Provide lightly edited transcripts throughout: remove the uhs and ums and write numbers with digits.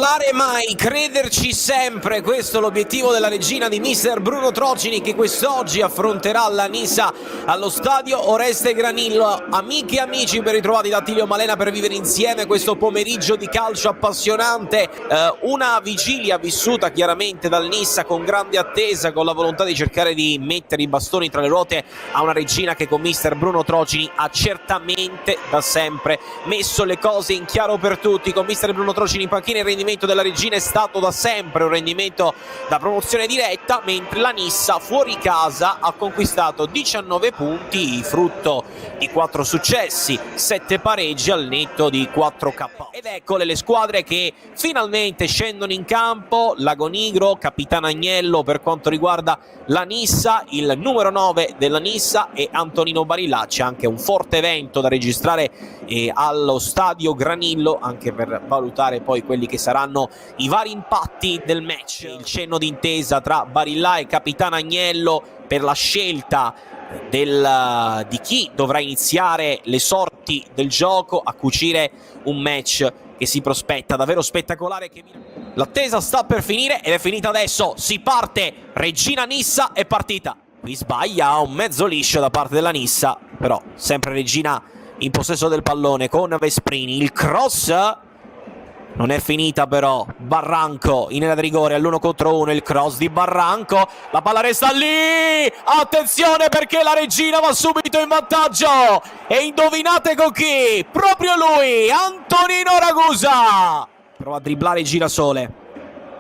mollare mai, crederci sempre, questo è l'obiettivo della regina di mister Bruno Trocini, che quest'oggi affronterà la Nissa allo stadio Oreste Granillo. Amiche e amici, ben ritrovati da Attilio Malena per vivere insieme questo pomeriggio di calcio appassionante, una vigilia vissuta chiaramente dal Nissa con grande attesa, con la volontà di cercare di mettere i bastoni tra le ruote a una regina che con mister Bruno Trocini ha certamente da sempre messo le cose in chiaro per tutti. Con mister Bruno Trocini in panchina il rendimento della regina è stato da sempre un rendimento da promozione diretta, mentre la Nissa fuori casa ha conquistato 19 punti, frutto di 4 successi, 7 pareggi al netto di 4 KO. Ed eccole le squadre che finalmente scendono in campo: Lagonigro, Capitano Agnello per quanto riguarda la Nissa, il numero 9 della Nissa e Antonino Barilla. C'è anche un forte evento da registrare allo stadio Granillo, anche per valutare poi quelli che saranno i vari impatti del match. Il cenno d'intesa tra Barilla e Capitano Agnello per la scelta di chi dovrà iniziare le sorti del gioco, a cucire un match che si prospetta davvero spettacolare. L'attesa sta per finire ed è finita adesso, si parte, regina Nissa è partita. Qui sbaglia un mezzo liscio da parte della Nissa, però sempre regina in possesso del pallone con Vesprini. Il cross non è finita però, Barranco in area di rigore all'1 contro 1, il cross di Barranco, la palla resta lì, attenzione perché la regina va subito in vantaggio e indovinate con chi? Proprio lui, Antonino Ragusa, prova a dribblare Girasole,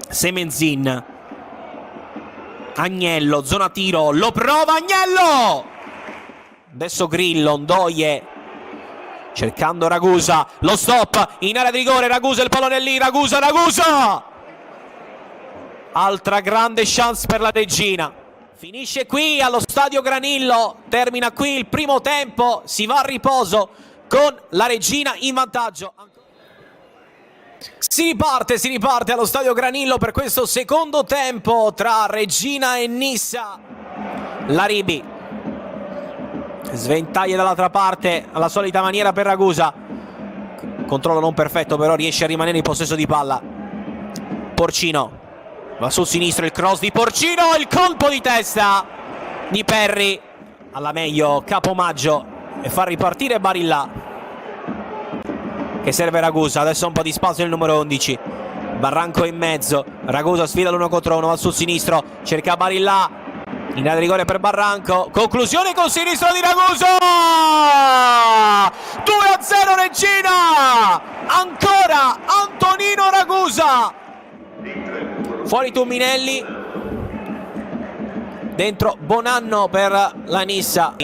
Semenzin, Agnello, zona tiro, lo prova Agnello, adesso Grillo, Ndoye cercando Ragusa, lo stop in area di rigore, Ragusa, il pallone è lì, Ragusa, altra grande chance per la regina. Finisce qui allo stadio Granillo, termina qui il primo tempo, si va a riposo con la regina in vantaggio. Si riparte allo stadio Granillo per questo secondo tempo tra regina e Nissa. Laribi sventaglia dall'altra parte alla solita maniera per Ragusa, controllo non perfetto però riesce a rimanere in possesso di palla. Porcino va sul sinistro, il cross di Porcino, il colpo di testa di Perry, alla meglio Capomaggio e fa ripartire Barilla che serve Ragusa. Adesso un po' di spazio nel numero 11, Barranco in mezzo, Ragusa sfida l'1 contro 1, va sul sinistro, cerca Barilla in area di rigore per Barranco, conclusione con sinistro di Ragusa, 2-0 regina, ancora Antonino Ragusa, fuori Tumminelli, dentro Bonanno per la Nissa,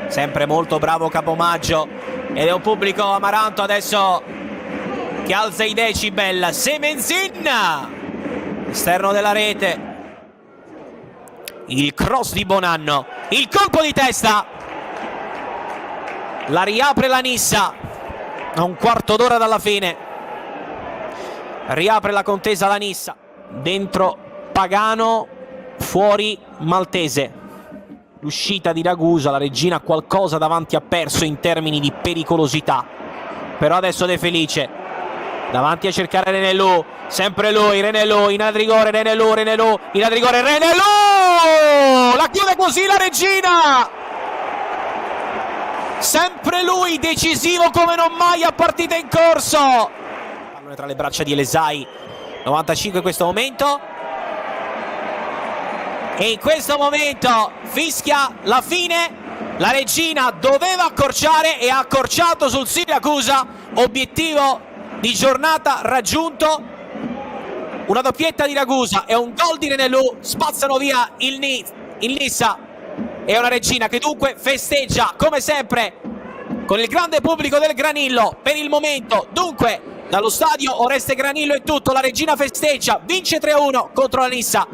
sempre molto bravo Capomaggio ed è un pubblico amaranto adesso che alza i decibel. Semenzin, esterno della rete, il cross di Bonanno, il colpo di testa, la riapre la Nissa a un quarto d'ora dalla fine, riapre la contesa la Nissa, dentro Pagano, fuori Maltese. L'uscita di Ragusa, la regina qualcosa davanti ha perso in termini di pericolosità, però adesso De Felice davanti a cercare Renelou, sempre lui, Renelou in area di rigore, Renelou in area di rigore, Renelou la chiude così la regina, sempre lui decisivo come non mai a partita in corso. Pallone tra le braccia di Elesai, 95 in questo momento e in questo momento fischia la fine, la regina doveva accorciare e ha accorciato sul Siracusa, obiettivo di giornata raggiunto, una doppietta di Ragusa e un gol di Renelou spazzano via il Nissa e una regina che dunque festeggia come sempre con il grande pubblico del Granillo per il momento. Dunque dallo stadio Oreste Granillo è tutto, la regina festeggia, vince 3-1 contro la Nissa.